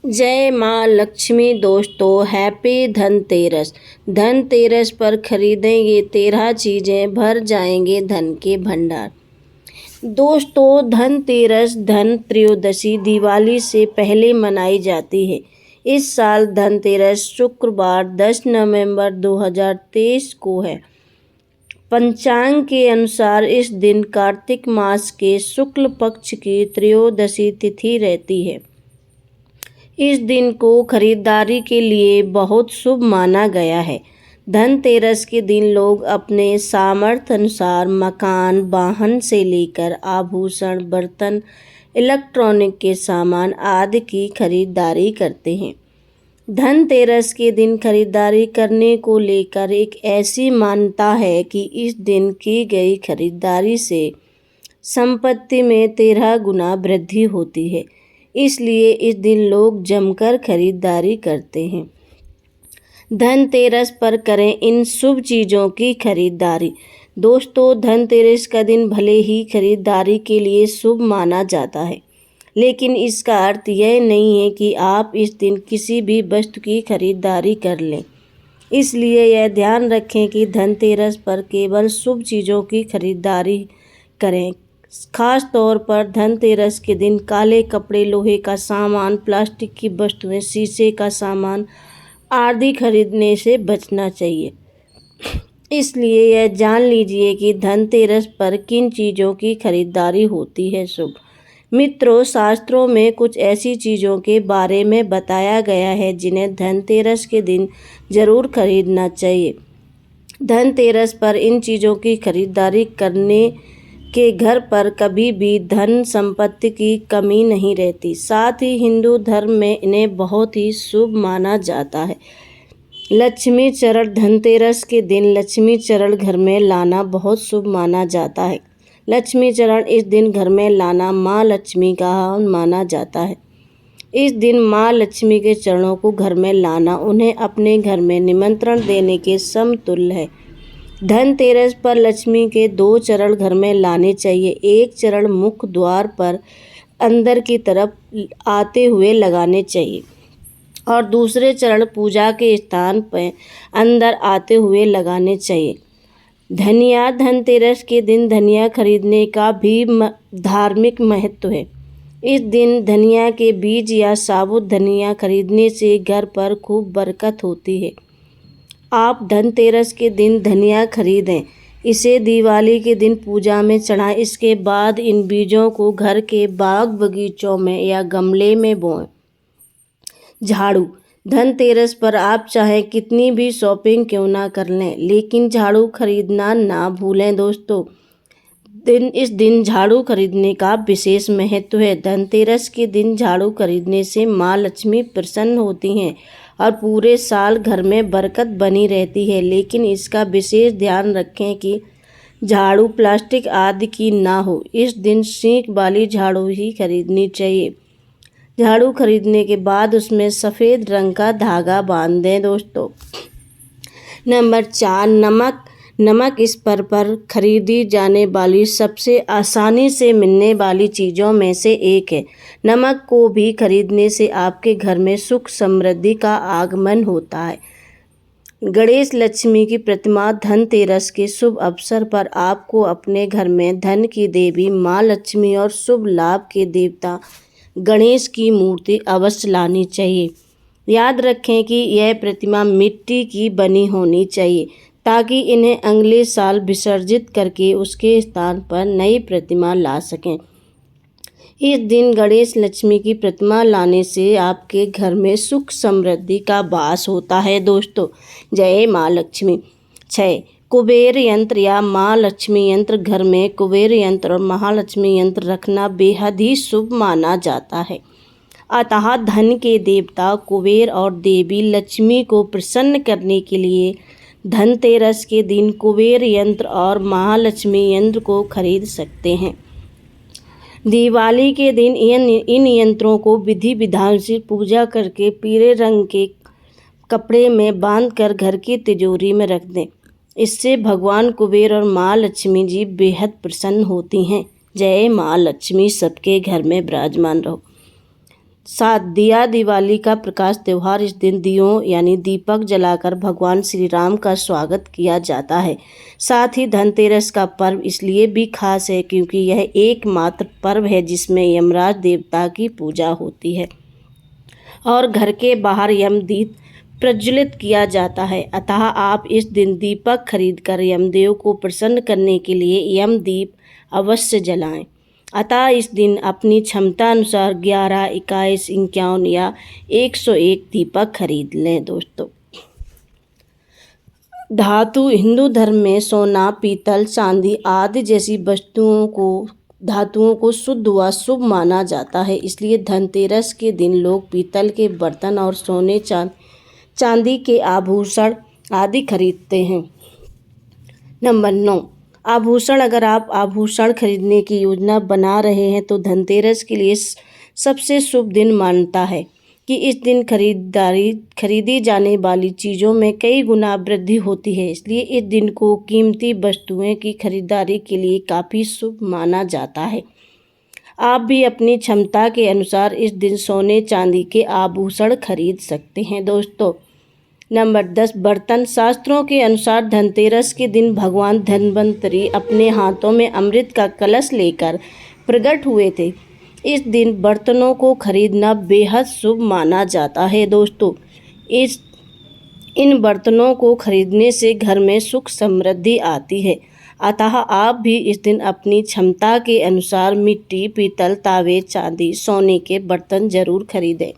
जय माँ लक्ष्मी। दोस्तों हैप्पी धनतेरस। धनतेरस पर खरीदेंगे 13 चीज़ें, भर जाएंगे धन के भंडार। दोस्तों धनतेरस धन त्रयोदशी दिवाली से पहले मनाई जाती है। इस साल धनतेरस शुक्रवार 10 नवंबर 2023 को है। पंचांग के अनुसार इस दिन कार्तिक मास के शुक्ल पक्ष की त्रयोदशी तिथि रहती है। इस दिन को खरीदारी के लिए बहुत शुभ माना गया है। धनतेरस के दिन लोग अपने सामर्थ्य अनुसार मकान, वाहन से लेकर आभूषण, बर्तन, इलेक्ट्रॉनिक के सामान आदि की खरीदारी करते हैं। धनतेरस के दिन खरीदारी करने को लेकर एक ऐसी मान्यता है कि इस दिन की गई खरीदारी से संपत्ति में 13 गुना वृद्धि होती है। इसलिए इस दिन लोग जमकर खरीदारी करते हैं। धनतेरस पर करें इन शुभ चीज़ों की खरीदारी। दोस्तों धनतेरस का दिन भले ही खरीदारी के लिए शुभ माना जाता है, लेकिन इसका अर्थ यह नहीं है कि आप इस दिन किसी भी वस्तु की खरीदारी कर लें। इसलिए यह ध्यान रखें कि धनतेरस पर केवल शुभ चीज़ों की खरीदारी करें। खास तौर पर धनतेरस के दिन काले कपड़े, लोहे का सामान, प्लास्टिक की वस्तुएं, शीशे का सामान आदि खरीदने से बचना चाहिए। इसलिए यह जान लीजिए कि धनतेरस पर किन चीज़ों की खरीदारी होती है शुभ। मित्रों, शास्त्रों में कुछ ऐसी चीज़ों के बारे में बताया गया है जिन्हें धनतेरस के दिन जरूर खरीदना चाहिए। धनतेरस पर इन चीज़ों की खरीदारी करने के घर पर कभी भी धन संपत्ति की कमी नहीं रहती। साथ ही हिंदू धर्म में इन्हें बहुत ही शुभ माना जाता है। लक्ष्मी चरण। धनतेरस के दिन लक्ष्मी चरण घर में लाना बहुत शुभ माना जाता है। लक्ष्मी चरण इस दिन घर में लाना माँ लक्ष्मी का माना जाता है। इस दिन माँ लक्ष्मी के चरणों को घर में लाना उन्हें अपने घर में निमंत्रण देने के समतुल्य है। धनतेरस पर लक्ष्मी के 2 चरण घर में लाने चाहिए। एक चरण मुख्य द्वार पर अंदर की तरफ आते हुए लगाने चाहिए और दूसरे चरण पूजा के स्थान पर अंदर आते हुए लगाने चाहिए। धनिया। धनतेरस के दिन धनिया खरीदने का भी धार्मिक महत्व है। इस दिन धनिया के बीज या साबुत धनिया खरीदने से घर पर खूब बरकत होती है। आप धनतेरस के दिन धनिया खरीदें, इसे दिवाली के दिन पूजा में चढ़ाएं। इसके बाद इन बीजों को घर के बाग बगीचों में या गमले में बोएं। झाड़ू। धनतेरस पर आप चाहे कितनी भी शॉपिंग क्यों ना कर लें, लेकिन झाड़ू खरीदना ना भूलें। दोस्तों इस दिन झाड़ू खरीदने का विशेष महत्व है। धनतेरस के दिन झाड़ू खरीदने से माँ लक्ष्मी प्रसन्न होती हैं और पूरे साल घर में बरकत बनी रहती है। लेकिन इसका विशेष ध्यान रखें कि झाड़ू प्लास्टिक आदि की ना हो। इस दिन सींक वाली झाड़ू ही खरीदनी चाहिए। झाड़ू खरीदने के बाद उसमें सफ़ेद रंग का धागा बांध दें। दोस्तों नंबर 4 नमक। नमक इस पर्व पर खरीदी जाने वाली सबसे आसानी से मिलने वाली चीज़ों में से एक है। नमक को भी खरीदने से आपके घर में सुख समृद्धि का आगमन होता है। गणेश लक्ष्मी की प्रतिमा। धनतेरस के शुभ अवसर पर आपको अपने घर में धन की देवी माँ लक्ष्मी और शुभ लाभ के देवता गणेश की मूर्ति अवश्य लानी चाहिए। याद रखें कि यह प्रतिमा मिट्टी की बनी होनी चाहिए ताकि इन्हें अगले साल विसर्जित करके उसके स्थान पर नई प्रतिमा ला सकें। इस दिन गणेश लक्ष्मी की प्रतिमा लाने से आपके घर में सुख समृद्धि का वास होता है। दोस्तों जय माँ लक्ष्मी। 6 कुबेर यंत्र या माँ लक्ष्मी यंत्र। घर में कुबेर यंत्र और महालक्ष्मी यंत्र रखना बेहद ही शुभ माना जाता है। अतः धन के देवता कुबेर और देवी लक्ष्मी को प्रसन्न करने के लिए धनतेरस के दिन कुबेर यंत्र और महालक्ष्मी यंत्र को खरीद सकते हैं। दिवाली के दिन इन यंत्रों को विधि विधान से पूजा करके पीले रंग के कपड़े में बांधकर घर की तिजोरी में रख दें। इससे भगवान कुबेर और माँ लक्ष्मी जी बेहद प्रसन्न होती हैं। जय माँ लक्ष्मी सबके घर में विराजमान रहो। साथ दिया दिवाली का प्रकाश त्यौहार। इस दिन दियों यानी दीपक जलाकर भगवान श्री राम का स्वागत किया जाता है। साथ ही धनतेरस का पर्व इसलिए भी खास है क्योंकि यह एकमात्र पर्व है जिसमें यमराज देवता की पूजा होती है और घर के बाहर यमदीप प्रज्वलित किया जाता है। अतः आप इस दिन दीपक खरीदकर यमदेव को प्रसन्न करने के लिए यमदीप अवश्य जलाएं। अतः इस दिन अपनी क्षमता अनुसार 11, 21, 51 या 101 दीपक खरीद लें। दोस्तों, धातु हिंदू धर्म में सोना, पीतल, चांदी आदि जैसी धातुओं को शुद्ध व शुभ माना जाता है। इसलिए धनतेरस के दिन लोग पीतल के बर्तन और सोने चांदी के आभूषण आदि खरीदते हैं। नंबर 9, आभूषण। अगर आप आभूषण खरीदने की योजना बना रहे हैं तो धनतेरस के लिए सबसे शुभ दिन मानता है कि इस दिन खरीदी जाने वाली चीज़ों में कई गुना वृद्धि होती है। इसलिए इस दिन को कीमती वस्तुएं की खरीदारी के लिए काफ़ी शुभ माना जाता है। आप भी अपनी क्षमता के अनुसार इस दिन सोने चांदी के आभूषण खरीद सकते हैं। दोस्तों, नंबर 10, बर्तन। शास्त्रों के अनुसार धनतेरस के दिन भगवान धन्वंतरी अपने हाथों में अमृत का कलश लेकर प्रकट हुए थे। इस दिन बर्तनों को खरीदना बेहद शुभ माना जाता है। दोस्तों, इन बर्तनों को खरीदने से घर में सुख समृद्धि आती है। अतः आप भी इस दिन अपनी क्षमता के अनुसार मिट्टी, पीतल, तावे, चांदी, सोने के बर्तन जरूर खरीदें।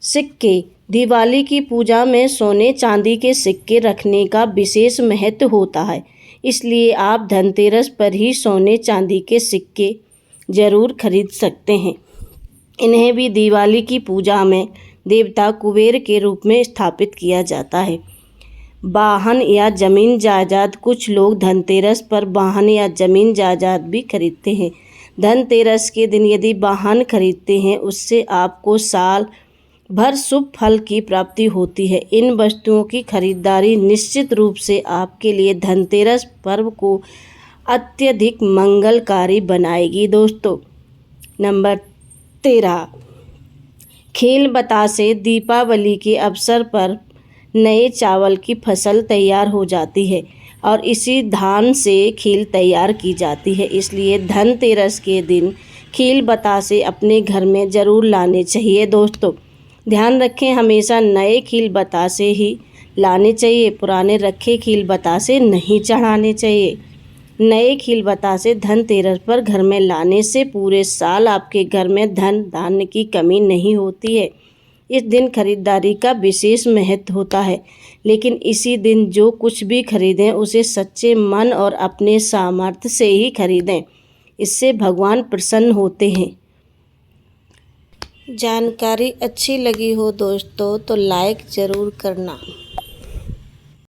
सिक्के। दिवाली की पूजा में सोने चांदी के सिक्के रखने का विशेष महत्व होता है। इसलिए आप धनतेरस पर ही सोने चांदी के सिक्के जरूर खरीद सकते हैं। इन्हें भी दिवाली की पूजा में देवता कुबेर के रूप में स्थापित किया जाता है। वाहन या जमीन जायदाद। कुछ लोग धनतेरस पर वाहन या जमीन जायदाद भी खरीदते हैं। धनतेरस के दिन यदि वाहन खरीदते हैं उससे आपको साल भर शुभ फल की प्राप्ति होती है। इन वस्तुओं की खरीदारी निश्चित रूप से आपके लिए धनतेरस पर्व को अत्यधिक मंगलकारी बनाएगी। दोस्तों, नंबर 13, खील बतासे। दीपावली के अवसर पर नए चावल की फसल तैयार हो जाती है और इसी धान से खील तैयार की जाती है। इसलिए धनतेरस के दिन खील बतासे अपने घर में ज़रूर लाने चाहिए। दोस्तों, ध्यान रखें, हमेशा नए खील बतासे ही लाने चाहिए, पुराने रखे खील बतासे नहीं चढ़ाने चाहिए। नए खील बतासे धनतेरस पर घर में लाने से पूरे साल आपके घर में धन धान्य की कमी नहीं होती है। इस दिन खरीदारी का विशेष महत्व होता है, लेकिन इसी दिन जो कुछ भी खरीदें उसे सच्चे मन और अपने सामर्थ्य से ही खरीदें। इससे भगवान प्रसन्न होते हैं। जानकारी अच्छी लगी हो दोस्तों तो लाइक ज़रूर करना।